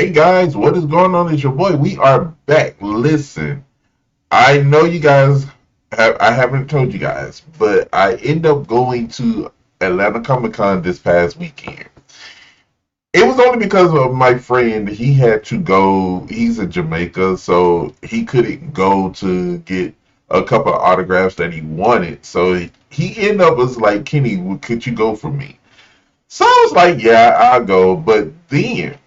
Hey guys, what is going on? It's your boy. We are back. Listen, I know you guys I haven't told you guys, but I end up going to Atlanta Comic Con this past weekend. It was only because of my friend. He had to go. He's in Jamaica, so he couldn't go to get a couple of autographs that he wanted. So he ended up was like, Kenny, could you go for me? So I was like, yeah, I'll go. But then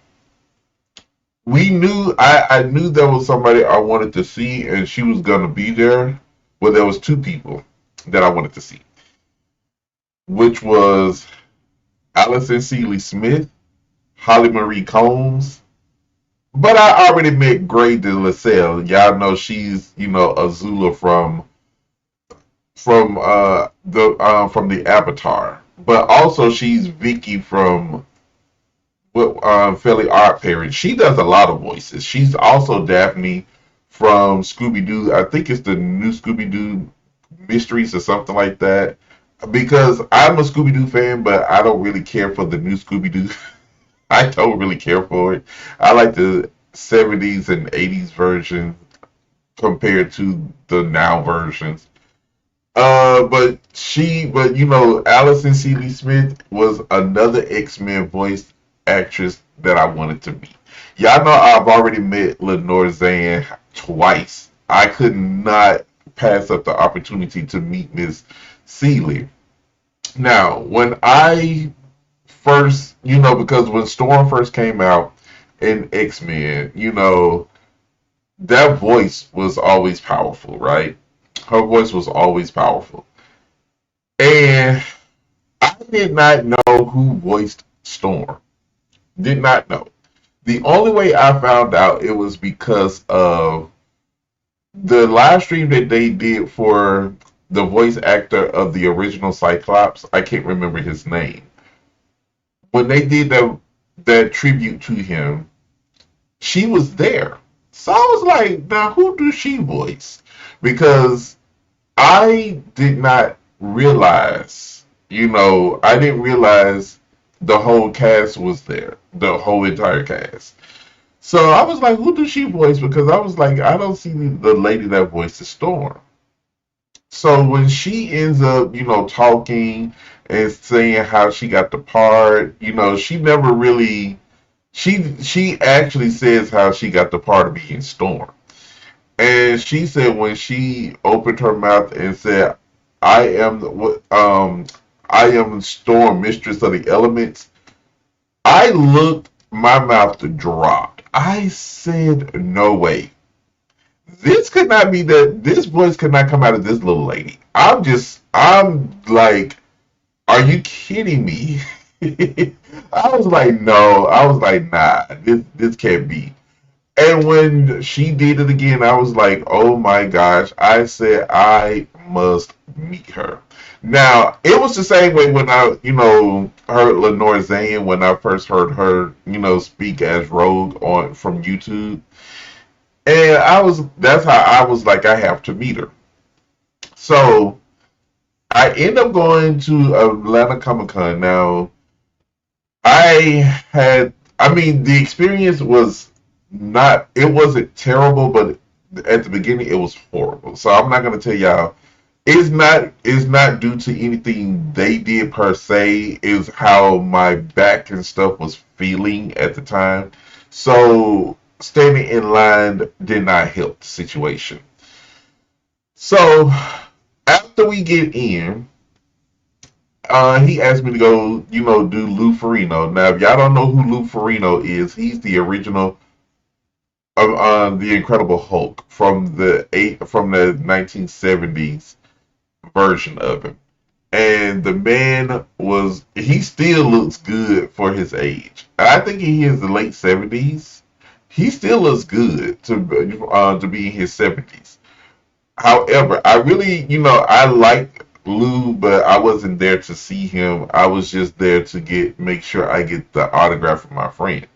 I knew there was somebody I wanted to see, and she was gonna be there. Well, there was two people that I wanted to see, which was Alison Seeley Smith, Holly Marie Combs. But I already met Gray de La Salle. Y'all know she's Azula from the Avatar. But also she's Vicky from Fairly Odd Parents. She does a lot of voices. She's also Daphne from Scooby Doo. I think it's the new Scooby Doo Mysteries or something like that. Because I'm a Scooby Doo fan, but I don't really care for the new Scooby Doo. I don't really care for it. I like the 70s and 80s version compared to the now versions. But Alison Seeley Smith was another X-Men voice actress that I wanted to meet. Y'all know I've already met Lenore Zan twice. I could not pass up the opportunity to meet Miss Seeley. Now, when I first, because when Storm first came out in X-Men, that voice was always powerful, right? Her voice was always powerful. And I did not know who voiced Storm. Did not know. The only way I found out it was because of the live stream that they did for the voice actor of the original Cyclops. I can't remember his name. When they did that tribute to him, she was there. So I was like, now who does she voice? Because I did not realize, I didn't realize the whole cast was there, the whole entire cast. So I was like, who does she voice? Because I was like, I don't see the lady that voiced the Storm. So when she ends up, talking and saying how she got the part, she never really she actually says how she got the part of being Storm. And she said when she opened her mouth and said, "I am I am Storm, mistress of the elements." I looked, my mouth to drop. I said, "No way. This could not be that. This voice could not come out of this little lady." I'm like, "Are you kidding me?" I was like, "No." I was like, "Nah, this can't be." And when she did it again, I was like, oh my gosh. I said, I must meet her. Now, it was the same way when I, heard Lenore Zane when I first heard her, speak as Rogue on from YouTube. And that's how I was like, I have to meet her. So I end up going to Atlanta Comic Con. Now, I mean, the experience was not, it wasn't terrible, but at the beginning it was horrible. So I'm not gonna tell y'all. It's not due to anything they did per se. Is how my back and stuff was feeling at the time. So standing in line did not help the situation. So after we get in, he asked me to go, do Lou Ferrigno. Now, if y'all don't know who Lou Ferrigno is, he's the original the Incredible Hulk from the 1970s version of him. And the man he still looks good for his age. I think he is the late 70s. He still looks good to be in his 70s. However, I really, I like Lou, but I wasn't there to see him. I was just there to make sure I get the autograph from my friend.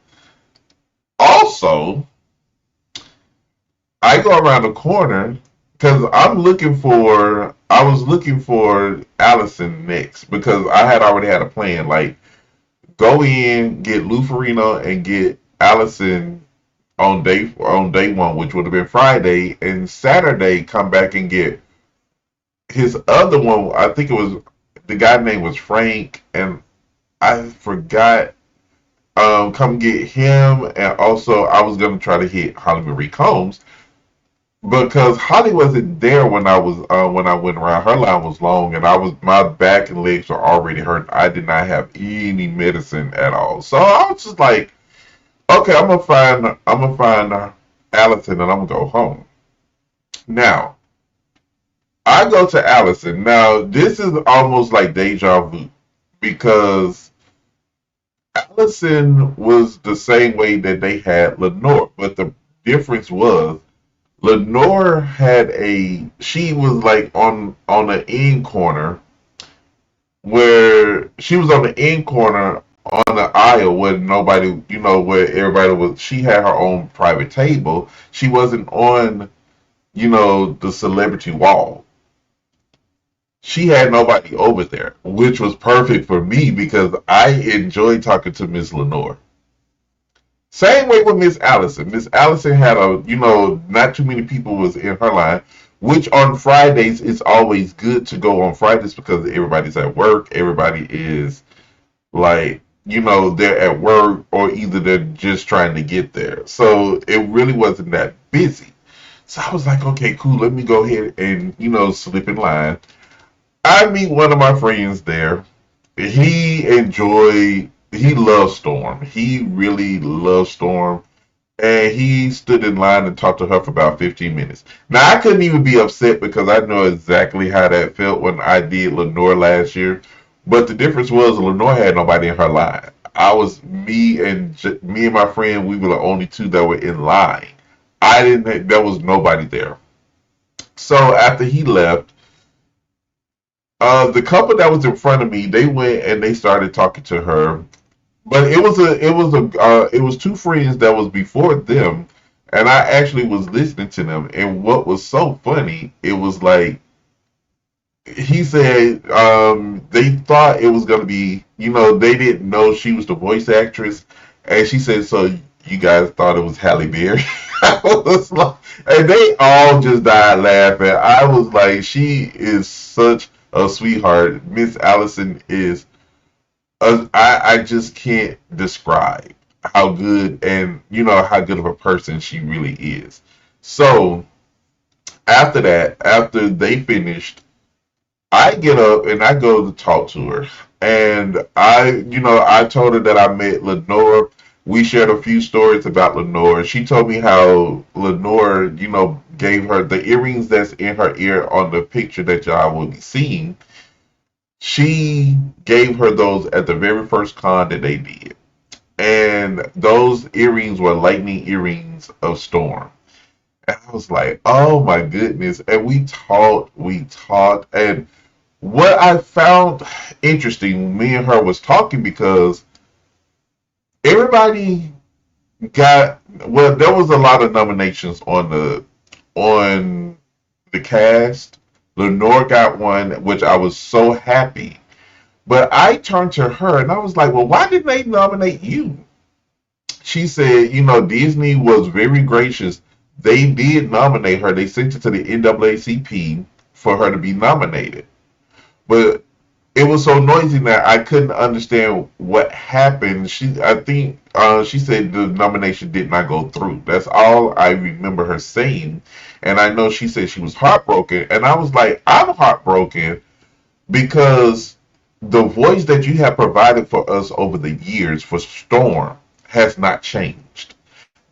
Also, I go around the corner because I was looking for Alison next because I had already had a plan. Like, go in, get Lou Ferrigno, and get Alison on day one, which would have been Friday, and Saturday come back and get his other one. I think it was the guy name was Frank, and I forgot. Come get him, and also I was gonna try to hit Holly Marie Combs because Holly wasn't there when I went around. Her line was long, and my back and legs were already hurt. I did not have any medicine at all, so I was just like, okay, I'm gonna find Allison, and I'm gonna go home. Now I go to Allison. Now this is almost like deja vu because Allison was the same way that they had Lenore, but the difference was Lenore she was like on the end corner where she was on the end corner on the aisle where nobody, where everybody was. She had her own private table. She wasn't on, the celebrity wall. She had nobody over there, which was perfect for me because I enjoyed talking to Miss Lenore. Same way with Miss Allison. Miss Allison had not too many people was in her line, which on Fridays it's always good to go on Fridays because everybody's at work. Everybody is like, they're at work or either they're just trying to get there. So it really wasn't that busy. So I was like, okay, cool. Let me go ahead and, slip in line. I meet one of my friends there. He loves Storm. He really loves Storm. And he stood in line and talked to her for about 15 minutes. Now, I couldn't even be upset because I know exactly how that felt when I did Lenore last year. But the difference was Lenore had nobody in her line. I was me and my friend. We were the only two that were in line. I didn't. There was nobody there. So after he left, the couple that was in front of me, they went and they started talking to her. But it was two friends that was before them, and I actually was listening to them. And what was so funny, it was like he said they thought it was gonna be, they didn't know she was the voice actress, and she said, "So you guys thought it was Halle Berry?" I was like, and they all just died laughing. I was like, she is such a sweetheart. Miss Allison is. I just can't describe how good and how good of a person she really is. So after that, after they finished, I get up and I go to talk to her. And I told her that I met Lenore. We shared a few stories about Lenore. She told me how Lenore, gave her the earrings that's in her ear on the picture that y'all will be seeing. She gave her those at the very first con that they did. And those earrings were lightning earrings of Storm. And I was like, oh my goodness. And we talked. And what I found interesting, me and her was talking because everybody there was a lot of nominations on the cast. Lenore got one, which I was so happy. But I turned to her and I was like, well, why didn't they nominate you? She said, Disney was very gracious. They did nominate her. They sent it to the NAACP for her to be nominated. But it was so noisy that I couldn't understand what happened. I think she said the nomination did not go through. That's all I remember her saying. And I know she said she was heartbroken. And I was like, I'm heartbroken because the voice that you have provided for us over the years for Storm has not changed.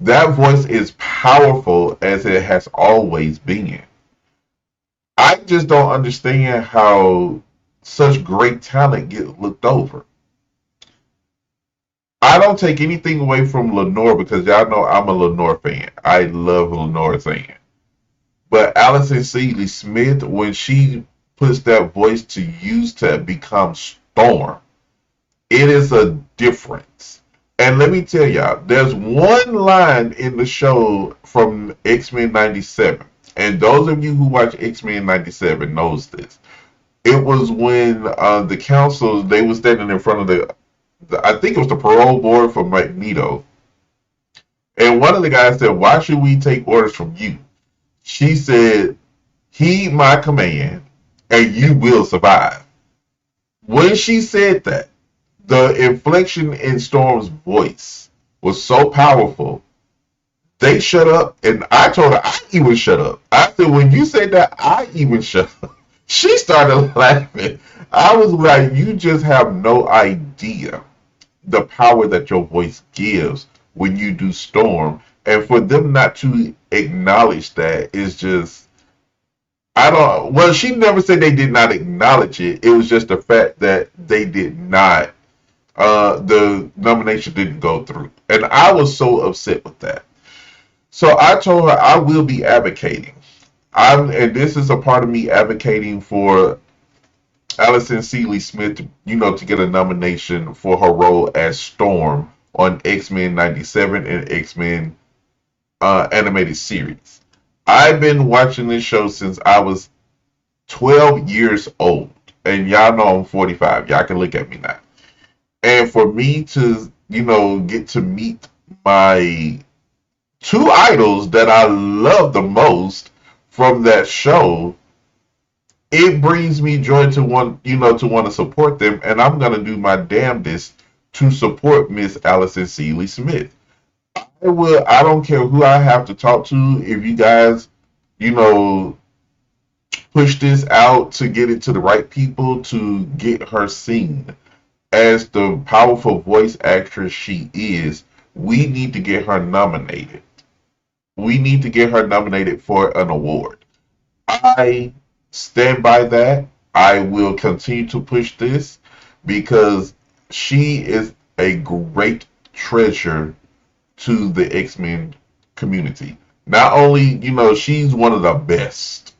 That voice is powerful as it has always been. I just don't understand how such great talent get looked over. I don't take anything away from Lenore because y'all know I'm a Lenore fan. I love Lenore fan. But Alison Seeley Smith, when she puts that voice to use to become Storm, it is a difference. And let me tell y'all, there's one line in the show from X-Men 97. And those of you who watch X-Men 97 knows this. It was when the council, they were standing in front of I think it was the parole board for Magneto. And one of the guys said, "Why should we take orders from you?" She said, "Heed my command, and you will survive." When she said that, the inflection in Storm's voice was so powerful. They shut up, and I told her I even shut up. I said, "When you said that, I even shut up." She started laughing. I was like, "You just have no idea the power that your voice gives when you do Storm." And for them not to acknowledge that is just, I don't, well, she never said they did not acknowledge it. It was just the fact that they did not, the nomination didn't go through. And I was so upset with that. So I told her I will be advocating. And this is a part of me advocating for Alison Seeley Smith, to get a nomination for her role as Storm on X-Men 97 and X-Men animated series. I've been watching this show since I was 12 years old. And y'all know I'm 45. Y'all can look at me now. And for me to, get to meet my two idols that I love the most from that show, it brings me joy to want to support them, and I'm gonna do my damnedest to support Miss Alison Seeley Smith. I don't care who I have to talk to. If you guys, you know, push this out to get it to the right people to get her seen as the powerful voice actress she is, we need to get her nominated. We need to get her nominated for an award. I stand by that. I will continue to push this because she is a great treasure to the X-Men community. Not only, she's one of the best.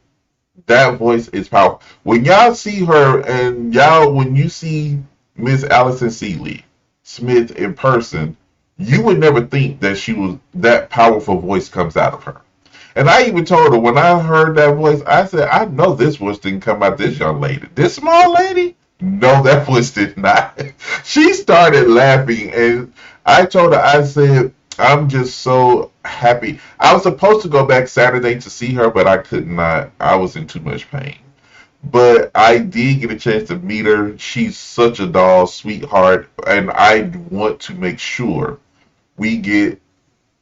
That voice is powerful. When y'all see her and when you see Miss Alison Seeley Smith in person, you would never think that she was that powerful voice comes out of her. And I even told her when I heard that voice, I said, I know this voice didn't come out this young lady. This small lady? No, that voice did not. She started laughing and I told her, I said, I'm just so happy. I was supposed to go back Saturday to see her, but I could not. I was in too much pain. But I did get a chance to meet her. She's such a doll, sweetheart, and I want to make sure we get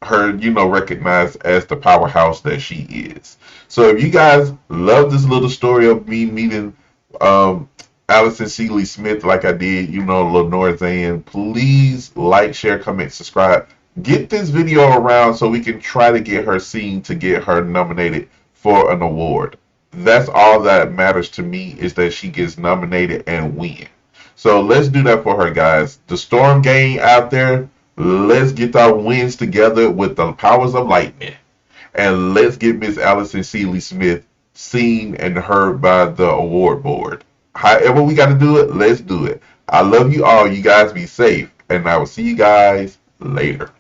her, recognized as the powerhouse that she is. So if you guys love this little story of me meeting Alison Seeley Smith like I did, Lenore Zan, please like, share, comment, subscribe. Get this video around so we can try to get her seen to get her nominated for an award. That's all that matters to me is that she gets nominated and win. So let's do that for her, guys. The Storm gang out there, let's get our wins together with the powers of lightning. And let's get Miss Alison Seeley Smith seen and heard by the award board. However we got to do it, let's do it. I love you all. You guys be safe. And I will see you guys later.